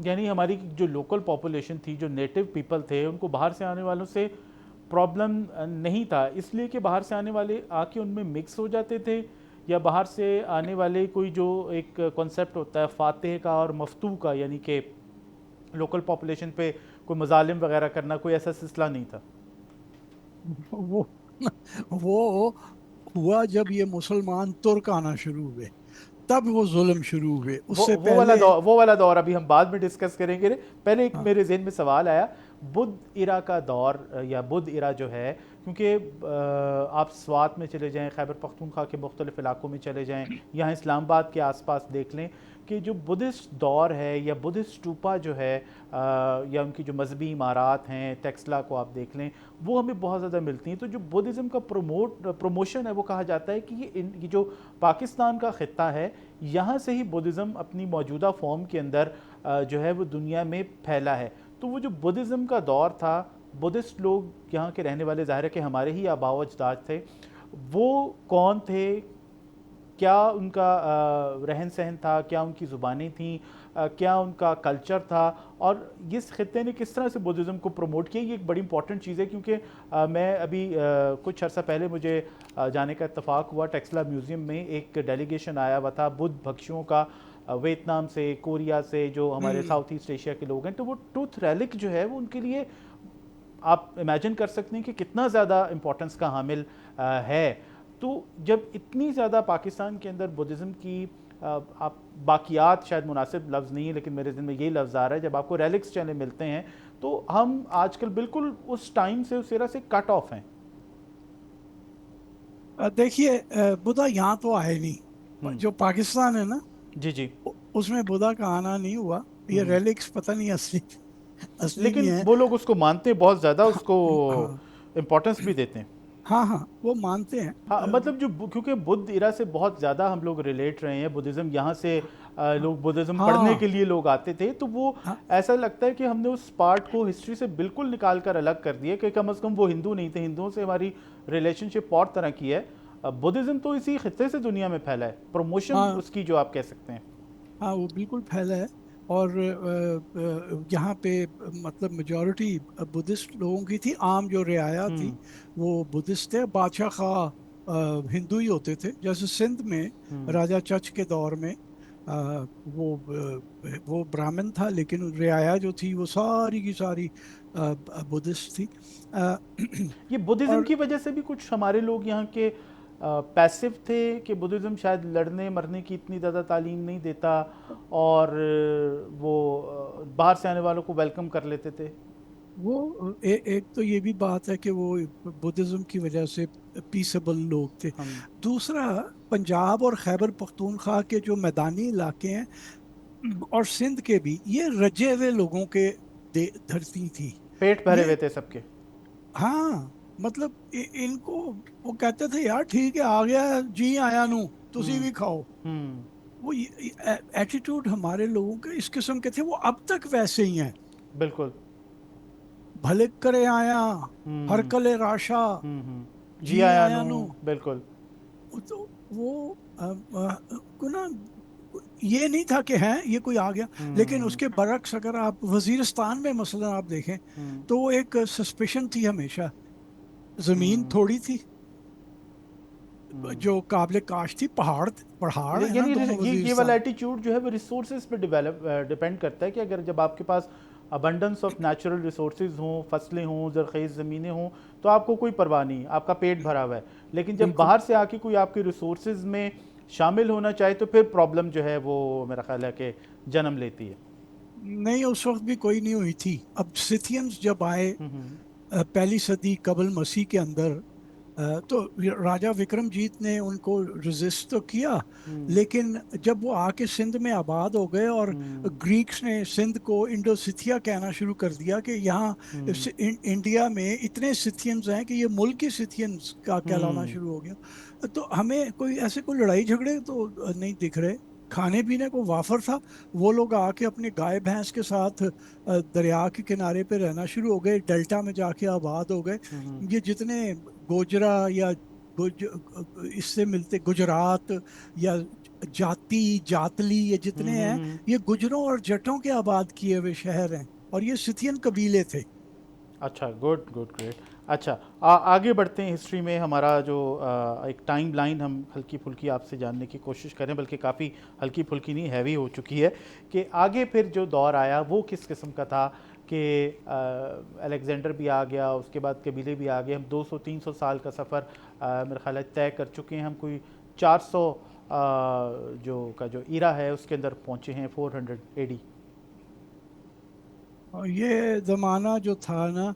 यानी हमारी जो लोकल पॉपुलेशन थी, जो नेटिव पीपल थे, उनको बाहर से आने वालों से प्रॉब्लम नहीं था, इसलिए कि बाहर से आने वाले आके उनमें मिक्स हो जाते थे, या बाहर से आने वाले कोई जो एक कॉन्सेप्ट होता है फातेह का और मफतू का, यानी कि लोकल पॉपुलेशन पे कोई मजालिम वगैरह करना, कोई ऐसा सिलसिला नहीं था। वो वो हुआ जब ये मुसलमान तुर्क आना शुरू हुए, तब वो जुल्म शुरू हुए। उससे पहले वो वाला दौर अभी हम बाद में डिस्कस करेंगे। पहले एक हाँ। मेरे जहन में सवाल आया, बुद्ध इरा का दौर या बुद्ध इरा जो है, क्योंकि आप स्वात में चले जाएं, खैबर पख्तूनख्वा के मुख्तलिफ इलाकों में चले जाएं, यहाँ इस्लामाबाद के आसपास देख लें कि जो बुद्धिस्ट दौर है या बुद्धिस्ट स्टूपा जो है, या उनकी जो मजहबी इमारत हैं, टेक्सला को आप देख लें, वो हमें बहुत ज़्यादा मिलती हैं। तो जो बुद्धिज़्म का प्रमोशन है, वो कहा जाता है कि ये जो पाकिस्तान का ख़ित्ता है, यहाँ से ही बुद्धिज़्म अपनी मौजूदा फॉर्म के अंदर जो है वो दुनिया में फैला है। तो वो जो बुद्धिज़्म का दौर था, बुद्धिस्ट लोग यहाँ के रहने वाले, ज़ाहिर है कि हमारे ही आबाओ अजदाद थे, वो कौन थे, क्या उनका रहन सहन था, क्या उनकी ज़ुबानें थीं, क्या उनका कल्चर था, और इस खत्े ने किस तरह से बुद्धिज़्म को प्रमोट किया, ये एक बड़ी इंपॉर्टेंट चीज़ है। क्योंकि मैं अभी कुछ अर्सा पहले मुझे जाने का इत्तफ़ाक हुआ, टेक्सला म्यूज़ियम में एक डेलीगेशन आया हुआ था बुद्ध भक्षुओं का, वियतनाम से, कोरिया से, जो हमारे हम्म। साउथ ईस्ट एशिया के लोग हैं। तो वो टूथ रेलिक जो है वो उनके लिए, आप इमेजिन कर सकते हैं कि कितना ज़्यादा इम्पोर्टेंस का हामिल है। तो जब इतनी ज़्यादा पाकिस्तान के अंदर बुद्धिज़्म की आप बाकियात, शायद मुनासिब लफ्ज़ नहीं है लेकिन मेरे ज़हन में यही लफ्ज़ आ रहा है, जब आपको रेलिक्स चले मिलते हैं, तो हम आजकल बिल्कुल उस टाइम से, उस एरा से कट ऑफ हैं। देखिए, बुद्धा यहाँ तो आए नहीं। हम्म। जो पाकिस्तान है ना, जी जी। उसमें बुद्धा का आना नहीं हुआ। ये हम्म। रेलिक्स पता नहीं असली असली नहीं लेकिन है। वो लोग उसको मानते हैं, बहुत ज़्यादा हाँ उसको हाँ इम्पोर्टेंस भी देते हैं। हाँ हाँ, वो मानते हैं। हाँ, मतलब जो क्योंकि बुद्ध इरा से बहुत ज़्यादा हम लोग रिलेट रहे हैं, बुद्धिज़्म यहाँ से लोग बुद्धिज़्म पढ़ने के हाँ लिए लोग आते थे, तो वो हाँ। ऐसा लगता है कि हमने उस पार्ट को हिस्ट्री से बिल्कुल निकाल कर अलग कर दिया, कि कम अज़ कम वो हिंदू नहीं थे, हिंदुओं से हमारी रिलेशनशिप और तरह की है। बुद्धिज़्म तो इसी खित्ते से दुनिया में फैला है, प्रमोशन हाँ उसकी जो आप कह सकते हैं। हाँ, वो बिल्कुल फैला है। और यहाँ पे मतलब मेजॉरिटी बुद्धिस्ट लोगों की थी। आम जो रियाया थी हम्म। वो बुद्धिस्ट थे। बादशाह खा हिंदू ही होते थे। जैसे सिंध में हम्म। राजा चच के दौर में वो ब्राह्मण था, लेकिन रियाया जो थी वो सारी की सारी बुद्धिस्ट थी। अ, ये बुद्धिज़्म और की वजह से भी कुछ हमारे लोग यहाँ के पैसिव थे, कि बुद्धिज़्म शायद लड़ने मरने की इतनी ज़्यादा तालीम नहीं देता, और वो बाहर से आने वालों को वेलकम कर लेते थे। एक तो ये भी बात है कि वो बुद्धिज्म की वजह से पीसेबल लोग थे। हम दूसरा, पंजाब और खैबर पख्तूनख्वा के जो मैदानी इलाके हैं और सिंध के भी, ये रजे हुए लोगों के धरती थी। पेट भरे ये हुए थे सबके। हाँ, मतलब इनको वो कहते थे यार ठीक है, आ गया जी आया नू, तुसी हम्म। भी खाओ। हम्म। वो एटीट्यूड हमारे लोगों के इस किस्म के थे। वो अब तक वैसे ही हैं। बिल्कुल। भले करे आया, हर हम्म। कले राशा, जी जी आया नू। आया नू। बिल्कुल। तो वो को ना, ये नहीं था कि हैं ये कोई आ गया। लेकिन हम्म। उसके बरक्स अगर आप वजीरिस्तान में मसलन आप देखें, हम्म। तो वो एक सस्पिशन थी हमेशा। जमीन हम्म। थोड़ी थी हम्म। जो काबिल काश थी। पहाड़ पहाड़ है ना यानी दोनों ये वाला वजीरिस्तान। एटीट्यूड जो है वो रिसोर्सेज पे डिवेलप डिपेंड करता है, कि अगर जब आपके पास अबंडेंस ऑफ नेचुरल रिसोर्सेज हों, फसलें हों, ज़रख़ीज़ ज़मीनें हों, तो आपको कोई परवाह नहीं, आपका पेट भरा हुआ है। लेकिन जब बिल्कुल। बाहर से आके कोई आपके रिसोर्सेज में शामिल होना चाहे, तो फिर प्रॉब्लम जो है वो मेरा ख्याल है कि जन्म लेती है। नहीं, उस वक्त भी कोई नहीं हुई थी। अब सिथियंस जब आए हम्म। पहली सदी कबल मसीह के अंदर, तो राजा विक्रमजीत ने उनको रेजिस्ट तो किया। हम्म। लेकिन जब वो आके सिंध में आबाद हो गए और हम्म। ग्रीक्स ने सिंध को इंडो सिथिया कहना शुरू कर दिया कि यहाँ हम्म। इंडिया में इतने सिथियंस हैं कि ये मुल्की सिथियंस का कहलाना हम्म। शुरू हो गया। तो हमें कोई ऐसे कोई लड़ाई झगड़े तो नहीं दिख रहे। खाने पीने को वाफर था। वो लोग आके अपने गाय भैंस के साथ दरिया के किनारे पे रहना शुरू हो गए, डेल्टा में जाके आबाद हो गए। हम्म। ये जितने गोजरा या इससे मिलते गुजरात या जाति, जातली, ये जितने हैं, हम्म। ये गुजरों और जटों के आबाद किए हुए शहर हैं, और ये सिथियन कबीले थे। अच्छा, गुड गुड ग्रेट। अच्छा, आगे बढ़ते हैं हिस्ट्री में। हमारा जो एक टाइम लाइन हम हल्की फुल्की आपसे जानने की कोशिश करें, बल्कि काफ़ी हल्की फुल्की नहीं, हैवी हो चुकी है, कि आगे फिर जो दौर आया वो किस किस्म का था, कि अलेक्जेंडर भी आ गया, उसके बाद कबीले भी आ गए। हम 200-300 साल का सफ़र मेरे ख्याल है तय कर चुके हैं। हम कोई 400 जो ईरा है उसके अंदर पहुँचे हैं, 400 एडी। और ये ज़माना जो था ना,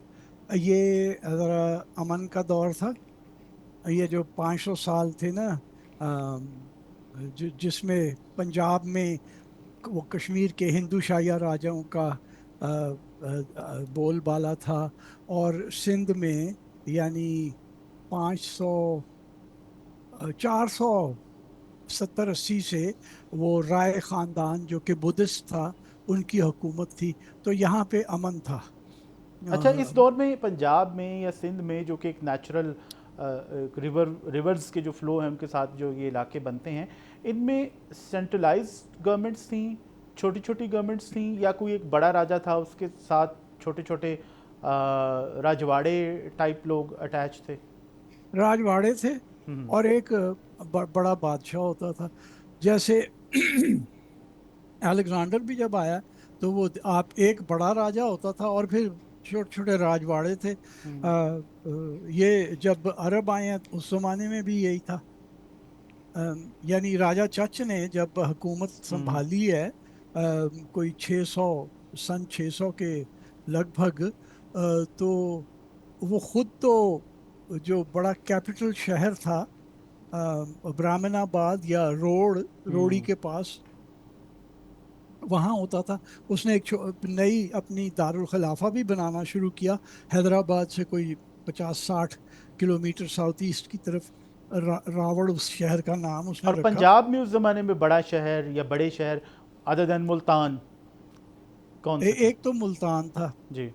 ये ज़रा अमन का दौर था। ये जो 500 साल थे ना, जिसमें पंजाब में वो कश्मीर के हिंदू शाही राजाओं का बोलबाला था, और सिंध में यानी 500 470-80 से वो राय खानदान जो कि बुद्धिस्ट था, उनकी हुकूमत थी। तो यहाँ पे अमन था। अच्छा, अ, इस दौर में पंजाब में या सिंध में, जो कि एक नेचुरल रिवर्स के जो फ्लो हैं उनके साथ जो ये इलाके बनते हैं, इनमें सेंट्रलाइज्ड गवर्नमेंट्स थी, छोटी छोटी गवर्नमेंट्स थी, या कोई एक बड़ा राजा था उसके साथ छोटे छोटे राजवाड़े टाइप लोग अटैच थे? राजवाड़े थे, हम्म। और एक बड़ा बादशाह होता था। जैसे अलेक्जेंडर भी जब आया, तो वो आप एक बड़ा राजा होता था, और फिर छोटे छोटे राजवाड़े थे। हम्म। ये जब अरब आए हैं उस जमाने में भी यही था। यानी राजा चच ने जब हुकूमत हम्म। संभाली है, कोई 600, सन 600 के लगभग, तो वो खुद तो जो बड़ा कैपिटल शहर था, ब्राह्मणाबाद या रोड़ी हम्म। के पास, वहाँ होता था। उसने एक नई अपनी दारुल खिलाफा भी बनाना शुरू किया, हैदराबाद से कोई 50-60 किलोमीटर साउथ ईस्ट की तरफ। रावड़ उस शहर का नाम उसने और रखा। पंजाब में उस ज़माने में बड़ा शहर या बड़े शहर अदर देन मुल्तान कौन से थे? एक तो मुल्तान था। जी।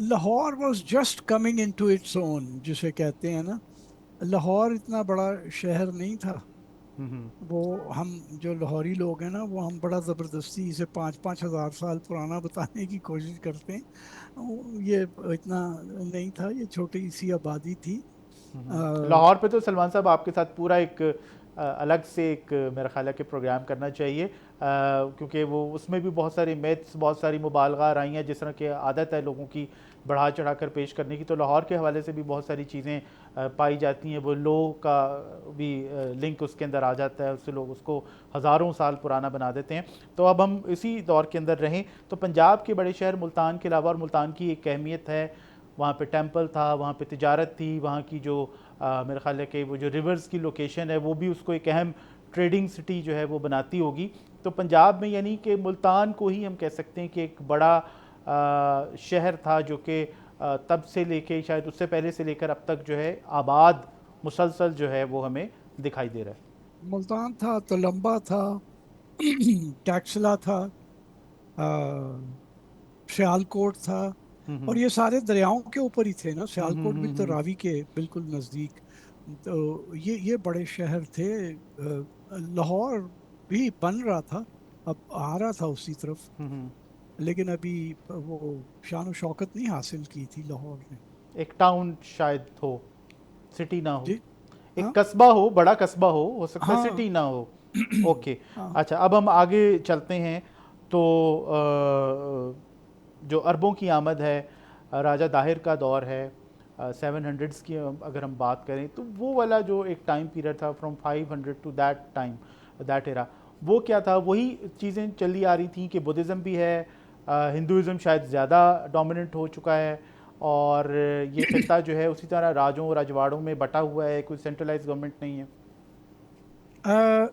Lahore was just coming into its own, जिसे कहते हैं ना। लाहौर इतना बड़ा शहर नहीं था। हम्म। वो हम जो लाहौरी लोग हैं ना, वो हम बड़ा ज़बरदस्ती इसे 5-5 हज़ार साल पुराना बताने की कोशिश करते हैं। ये इतना नहीं था, ये छोटी सी आबादी थी। लाहौर पे तो सलमान साहब आपके साथ पूरा एक अलग से एक मेरा ख्याल है कि प्रोग्राम करना चाहिए, क्योंकि वो उसमें भी बहुत सारी मैथ्स, बहुत सारी मुबालगा रही हैं, जिस तरह की आदत है लोगों की बढ़ा चढ़ा कर पेश करने की। तो लाहौर के हवाले से भी बहुत सारी चीज़ें पाई जाती हैं। वो लो का भी लिंक उसके अंदर आ जाता है, उससे लोग उसको हज़ारों साल पुराना बना देते हैं। तो अब हम इसी दौर के अंदर रहें तो पंजाब के बड़े शहर मुल्तान के अलावा, और मुल्तान की एक अहमियत है, वहाँ पे टेंपल था, वहाँ पे तिजारत थी, वहाँ की जो मेरा ख्याल है कि वो जो रिवर्स की लोकेशन है वो भी उसको एक अहम ट्रेडिंग सिटी जो है वो बनाती होगी। तो पंजाब में यानी कि मुल्तान को ही हम कह सकते हैं कि एक बड़ा शहर था, जो कि तब से लेके शायद उससे पहले से लेकर अब तक जो है आबाद मुसलसल जो है वो हमें दिखाई दे रहा है। मुल्तान था, तलम्बा था, टैक्सला था, अ, सियालकोट था। और हम्म। ये सारे दरियाओं के ऊपर ही थे ना, सियालकोट भी तो हम्म। रावी के बिल्कुल नज़दीक। तो ये बड़े शहर थे। लाहौर भी बन रहा था, अब आ रहा था उसी तरफ, हम्म। लेकिन अभी वो शान शौकत नहीं हासिल की थी लाहौर ने। एक टाउन शायद हो, सिटी ना हो, जी। एक हाँ। कस्बा हो, बड़ा कस्बा हो सकता है, हाँ। सिटी ना हो। ओके। हाँ। अच्छा, अब हम आगे चलते हैं। तो जो अरबों की आमद है, राजा दाहिर का दौर है, 700s की अगर हम बात करें, तो वो वाला जो एक टाइम पीरियड था from 500 to that time, that era, वो क्या था? वही चीज़ें चली आ रही थी कि बुद्धिज़्म भी है, हिंदुज़म शायद ज़्यादा डोमिनेंट हो चुका है, और ये खिता जो है उसी तरह राजों और रजवाड़ों में बटा हुआ है, कोई सेंट्रलाइज गवर्नमेंट नहीं है।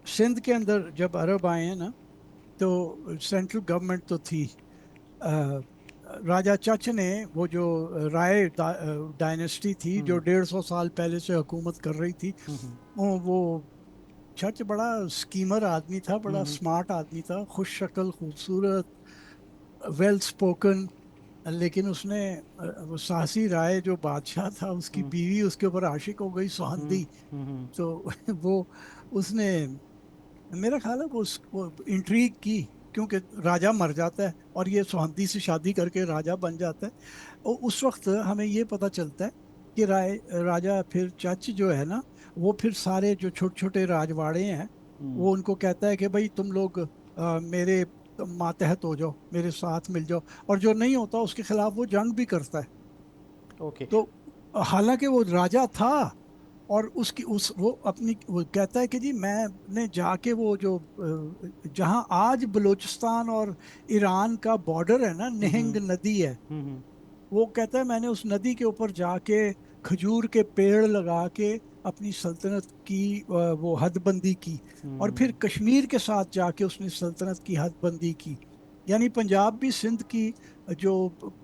सिंध के अंदर जब अरब आए हैं ना, तो सेंट्रल गवर्नमेंट तो थी। अ, राजा चच ने, वो जो राय डायनेस्टी थी जो हम्म। 150 साल पहले से हुकूमत कर रही थी, हम्म। वो चच बड़ा स्कीमर आदमी था, बड़ा हम्म। स्मार्ट आदमी था, खुश शक्ल, खूबसूरत, वेल स्पोकन। लेकिन उसने वो साहसी राय जो बादशाह था, उसकी हम्म। बीवी उसके ऊपर आशिक हो गई, हम्म। सुहंदी। हम्म। तो वो उसने मेरा ख्याल है वो इंट्रीग की, क्योंकि राजा मर जाता है और ये सुहंदी से शादी करके राजा बन जाता है। और उस वक्त हमें ये पता चलता है कि राजा फिर चच जो है ना, वो फिर सारे जो छोटे छोटे राजवाड़े हैं, हम्म। वो उनको कहता है कि भाई तुम लोग मेरे मातहत हो जाओ, मेरे साथ मिल जाओ। और जो नहीं होता उसके खिलाफ वो जंग भी करता है। ओके। तो हालांकि वो राजा था, और उसकी उस वो अपनी वो कहता है कि जी मैंने जाके वो जो जहां आज बलूचिस्तान और ईरान का बॉर्डर है ना, हम्म। निहंग नदी है, हम्म। वो कहता है मैंने उस नदी के ऊपर जाके खजूर के पेड़ लगा के अपनी सल्तनत की वो हदबंदी की। और हम्म। फिर कश्मीर के साथ जाके उसने सल्तनत की हदबंदी की। यानी पंजाब भी सिंध की जो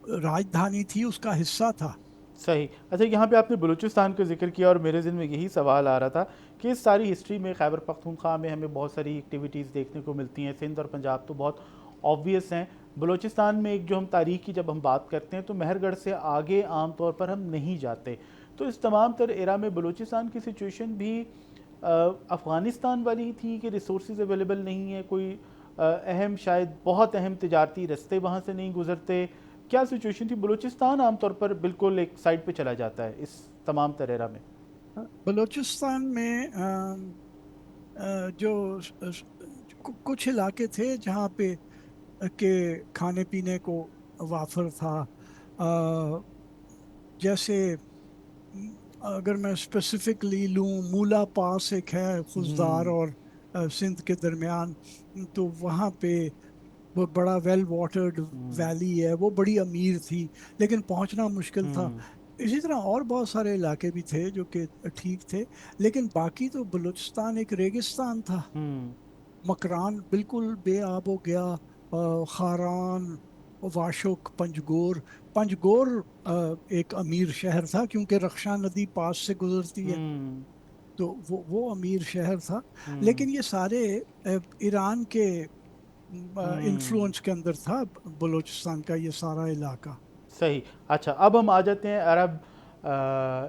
राजधानी थी उसका हिस्सा था। सही। अच्छा, यहाँ पे आपने बलूचिस्तान का जिक्र किया और मेरे ज़हन में यही सवाल आ रहा था कि इस सारी हिस्ट्री में खैबर पख्तूनख्वा में हमें बहुत सारी एक्टिविटीज़ देखने को मिलती हैं। सिंध और पंजाब तो बहुत ऑब्वियस हैं। बलूचिस्तान में एक जो हम तारीख की जब हम बात करते हैं तो महरगढ़ से आगे आम तौर पर हम नहीं जाते। तो इस तमाम तर एरा में बलूचिस्तान की सिचुएशन भी अफ़गानिस्तान वाली ही थी कि रिसोर्स अवेलेबल नहीं है, कोई अहम शायद बहुत अहम तिजारती रास्ते वहाँ से नहीं गुजरते, क्या सिचुएशन थी? बलूचिस्तान आमतौर पर बिल्कुल एक साइड पे चला जाता है इस तमाम तरेरा में। बलूचिस्तान में जो कुछ इलाके थे जहाँ पे के खाने पीने को वाफर था। अ, जैसे अगर मैं स्पेसिफिकली लूँ, मूला पास एक है खुजदार हम्म। और सिंध के दरमियान। तो वहाँ पे वो बड़ा वेल वाटर्ड हम्म। वैली है, वो बड़ी अमीर थी, लेकिन पहुंचना मुश्किल था। हम्म। इसी तरह और बहुत सारे इलाके भी थे जो कि ठीक थे, लेकिन बाकी तो बलूचिस्तान एक रेगिस्तान था। हम्म। मकरान बिल्कुल बेआब हो गया। खारान, वाशुक, पंजगोर। पंजगोर एक अमीर शहर था क्योंकि रक्षा नदी पास से गुजरती है, हम्म। तो वो अमीर शहर था। हम्म। लेकिन ये सारे ईरान के हम्म। इन्फ्लुएंस के अंदर था बलूचिस्तान का ये सारा इलाका। सही। अच्छा, अब हम आ जाते हैं अरब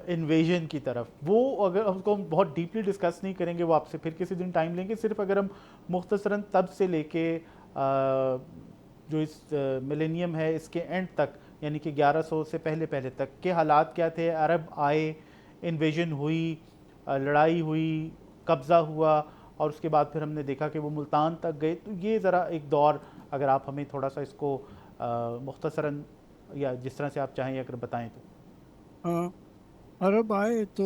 इन्वेजन की तरफ। वो अगर उसको हम बहुत डीपली डिस्कस नहीं करेंगे, वो आपसे फिर किसी दिन टाइम लेंगे। सिर्फ अगर हम मुख्तसरन तब से लेके जो इस मिलेनियम है इसके एंड तक, यानी कि 1100 से पहले पहले तक के हालात क्या थे? अरब आए, इन्वेजन हुई, लड़ाई हुई, कब्ज़ा हुआ, और उसके बाद फिर हमने देखा कि वो मुल्तान तक गए। तो ये ज़रा एक दौर अगर आप हमें थोड़ा सा इसको मुख्तसरन या जिस तरह से आप चाहें अगर बताएं तो। अ, अरब आए तो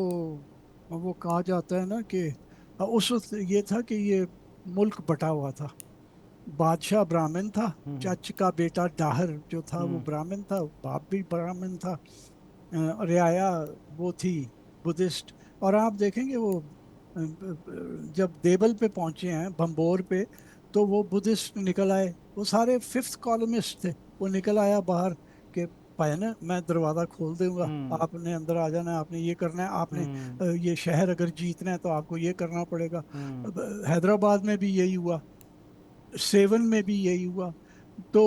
वो कहा जाता है ना कि उस वक्त ये था कि ये मुल्क बटा हुआ था। बादशाह ब्राह्मण था, हम्म। चच का बेटा डाहर जो था वो हम्म। ब्राह्मण था, बाप भी ब्राह्मण था। रियाया वो थी बुद्धिस्ट। और आप देखेंगे वो जब देवल पे पहुंचे हैं, भंबोर पे, तो वो बुद्धिस्ट निकल आए। वो सारे फिफ्थ कॉलमिस्ट थे। वो निकल आया बाहर के भाई ना, मैं दरवाज़ा खोल दूंगा, हम्म। आपने अंदर आ जाना है, आपने ये करना है, आपने हम्म। ये शहर अगर जीतना है तो आपको ये करना पड़ेगा। हम्म। अब, हैदराबाद में भी यही हुआ, सेवन में भी यही हुआ। तो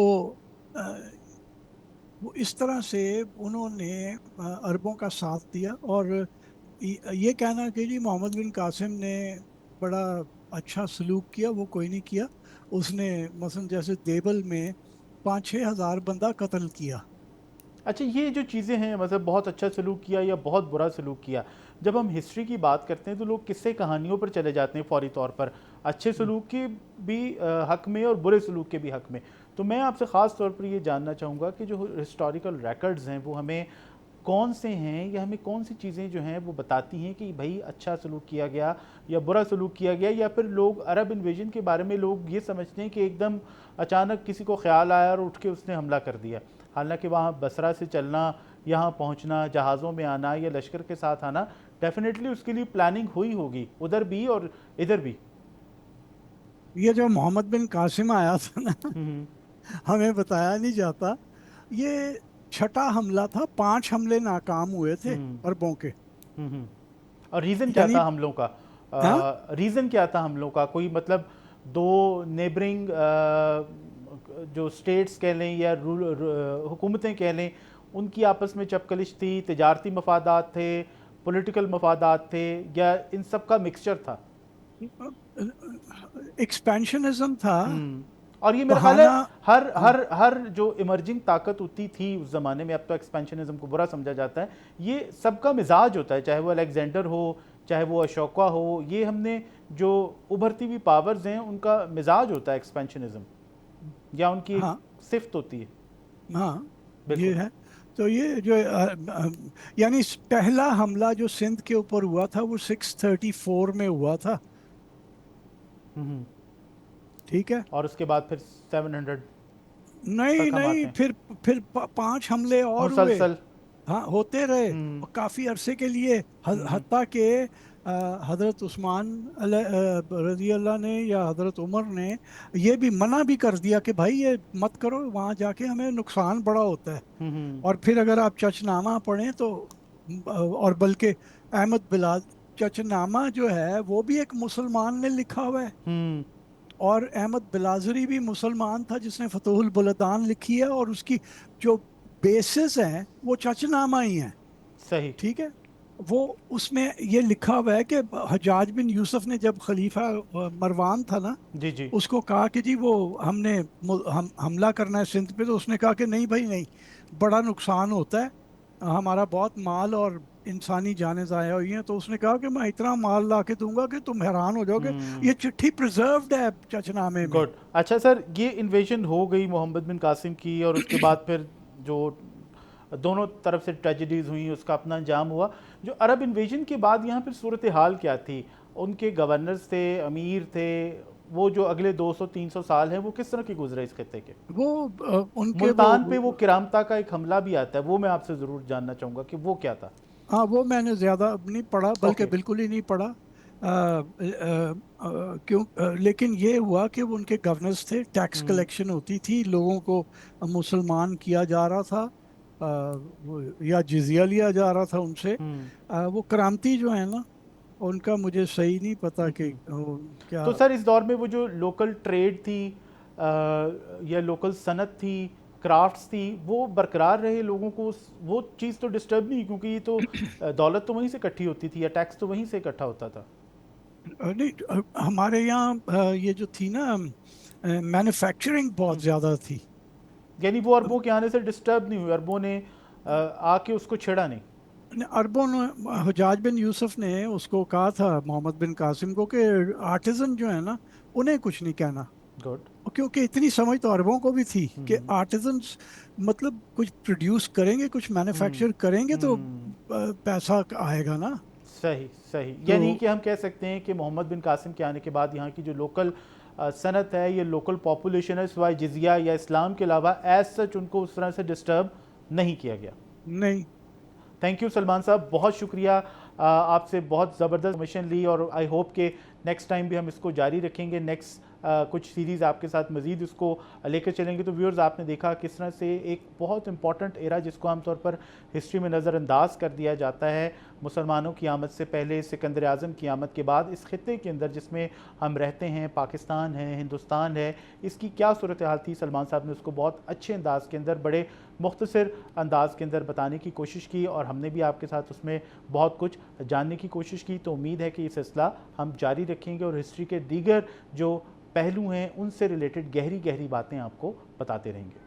वो इस तरह से उन्होंने अरबों का साथ दिया। और ये कहना कि जी मोहम्मद बिन कासिम ने बड़ा अच्छा सलूक किया, वो कोई नहीं किया। उसने मसलन जैसे देवल में 5-6 हज़ार बंदा कत्ल किया। अच्छा, ये जो चीज़ें हैं मतलब बहुत अच्छा सलूक किया या बहुत बुरा सलूक किया, जब हम हिस्ट्री की बात करते हैं तो लोग किस्से कहानियों पर चले जाते हैं फौरी तौर पर, अच्छे सलूक के भी हक में और बुरे सलूक के भी हक में। तो मैं आपसे ख़ास तौर पर ये जानना चाहूँगा कि जो हिस्टोरिकल रिकॉर्ड्स हैं वो हमें कौन से हैं, या हमें कौन सी चीज़ें जो हैं वो बताती हैं कि भाई अच्छा सलूक किया गया या बुरा सलूक किया गया, या फिर लोग अरब इन्वेजन के बारे में लोग ये समझते हैं कि एकदम अचानक किसी को ख्याल आया और उठ के उसने हमला कर दिया। हालांकि वहाँ बसरा से चलना, यहाँ पहुँचना, जहाज़ों में आना या लश्कर के साथ आना, डेफिनेटली उसके लिए प्लानिंग हुई होगी उधर भी और इधर भी। ये जो मोहम्मद बिन कासिम आया था ना, हम्म। हमें बताया नहीं जाता। ये छठा हमला था, 5 हमले नाकाम हुए थे हम्म। अरबों के। हम्म। और रीज़न क्या यानी था हमलों का? हाँ, रीज़न क्या था हमलों का? कोई मतलब दो नेबरिंग जो स्टेट्स कह लें या हुकूमतें कह लें, उनकी आपस में चपकलिश थी, तिजारती मफादात थे, पॉलिटिकल मफादात थे, या इन सब का मिक्सचर था? एक्सपेंशनिज्म था। और ये मेरा ख्याल है बहाना। हर हाँ हर हर जो इमर्जिंग ताकत होती थी उस ज़माने में, अब तो एक्सपेंशनिज्म को बुरा समझा जाता है, ये सबका मिजाज होता है, चाहे वो अलेक्जेंडर हो, चाहे वो अशोका हो, ये हमने जो उभरती हुई पावर्स हैं उनका मिजाज होता है एक्सपेंशनिज्म, या उनकी एक हाँ सिफ्त होती है। हाँ, ये बिल्कुल। है। तो ये जो यानी पहला हमला जो सिंध के ऊपर हुआ था वो 634 में हुआ था। हम्म। ठीक है। और उसके बाद फिर 700 नहीं तक हम नहीं, आते हैं, फिर 5 हमले और हुए। मुसलसल। हाँ, होते रहे हम्म। और काफी अरसे के लिए। हम्म। हत्ता के हजरत उस्मान रजी अल्लाह ने या हजरत उमर ने ये भी मना भी कर दिया कि भाई ये मत करो, वहां जाके हमें नुकसान बड़ा होता है। हम्म। और फिर अगर आप चचनामा पढ़ें तो और बल्कि अहमद बिलाल, चचनामा जो है वो भी एक मुसलमान ने लिखा हुआ है। हम्म। और अहमद बिलाजरी भी मुसलमान था जिसने फतहुल बुलदान लिखी है, और उसकी जो बेसिस हैं वो चचनामा ही है। सही। ठीक है। वो उसमें ये लिखा हुआ है कि हज्जाज बिन यूसुफ ने जब खलीफा मरवान था ना, जी जी। उसको कहा कि जी वो हमने हमला करना है सिंध पे, तो उसने कहा कि नहीं भाई नहीं, बड़ा नुकसान होता है, हमारा बहुत माल और इंसानी जानें ज़ाया हुई हैं। तो उसने कहा कि मैं इतना माल ला के दूंगा कि तुम हैरान हो जाओगे। हम्म। ये चिट्ठी प्रिजर्व्ड है चचनामे में। गुड। अच्छा सर, ये इन्वेजन हो गई मोहम्मद बिन कासिम की, और उसके बाद फिर जो दोनों तरफ से ट्रेजेडीज हुई उसका अपना अंजाम हुआ। जो अरब इन्वेजन के बाद यहाँ फिर सूरत हाल क्या थी? उनके गवर्नर्स थे, अमीर थे, वो जो अगले 200-300 साल हैं वो किस तरह के गुजरे इस खत्ते के? वो उनके वो मुल्तान पे वो किरामता का एक हमला भी आता है, वो मैं आपसे ज़रूर जानना चाहूँगा कि वो क्या था। हाँ, वो मैंने ज़्यादा नहीं पढ़ा, बल्कि ओके। बिल्कुल ही नहीं पढ़ा। क्यों लेकिन ये हुआ कि वो उनके गवर्नर्स थे, टैक्स हम्म। कलेक्शन होती थी, लोगों को मुसलमान किया जा रहा था, या जिजिया लिया जा रहा था उनसे। हम्म। वो क्रांति जो है ना, उनका मुझे सही नहीं पता कि हम्म। क्या। तो सर इस दौर में वो जो लोकल ट्रेड थी, या लोकल सनत थी, क्राफ्ट्स थी, वो बरकरार रहे? लोगों को वो चीज़ तो डिस्टर्ब नहीं, क्योंकि ये तो दौलत तो वहीं से इकट्ठी होती थी, या टैक्स तो वहीं से इकट्ठा होता था। नहीं, हमारे यहाँ ये जो थी ना, मैन्युफैक्चरिंग बहुत हम्म। ज़्यादा थी। यानी वो अरबों के आने से डिस्टर्ब नहीं हुई, अरबों ने आके उसको छेड़ा नहीं। अरबों ने, हज्जाज बिन यूसुफ ने उसको कहा था मोहम्मद बिन कासिम को कि आर्टिजन जो है ना, उन्हें कुछ नहीं कहना। गुड। क्योंकि इतनी समझ तो अरबों को भी थी कि हम्म। आर्टिजन मतलब कुछ प्रोड्यूस करेंगे, कुछ हम्म। मैन्युफैक्चर करेंगे तो हम्म। पैसा आएगा ना। सही सही। तो यानी कि हम कह सकते हैं कि मोहम्मद बिन कासिम के आने के बाद यहाँ की जो लोकल सनत है, ये लोकल पॉपुलेशन है, सिवाय जिजिया या इस्लाम के अलावा एज सच उनको उस तरह से डिस्टर्ब नहीं किया गया। नहीं। थैंक यू सलमान साहब, बहुत शुक्रिया। आपसे बहुत ज़बरदस्त मिशन ली, और आई होप कि नेक्स्ट टाइम भी हम इसको जारी रखेंगे। नेक्स्ट कुछ सीरीज़ आपके साथ मज़ीद इसको लेकर चलेंगे। तो व्यूअर्स, आपने देखा किस तरह से एक बहुत इंपॉर्टेंट एरा जिसको आमतौर पर हिस्ट्री में नज़रअंदाज कर दिया जाता है, मुसलमानों की आमद से पहले, सिकंदर आज़म की आमद के बाद, इस खित्ते के अंदर जिसमें हम रहते हैं, पाकिस्तान है, हिंदुस्तान है, इसकी क्या सूरत हाल थी, सलमान साहब ने उसको बहुत अच्छे अंदाज के अंदर, बड़े मुख्तसर अंदाज के अंदर बताने की कोशिश की, और हमने भी आपके साथ उसमें बहुत कुछ जानने की कोशिश की। तो उम्मीद है कि ये सिलसिला हम जारी रखेंगे और हिस्ट्री के दीगर जो पहलू हैं उनसे रिलेटेड गहरी गहरी बातें आपको बताते रहेंगे।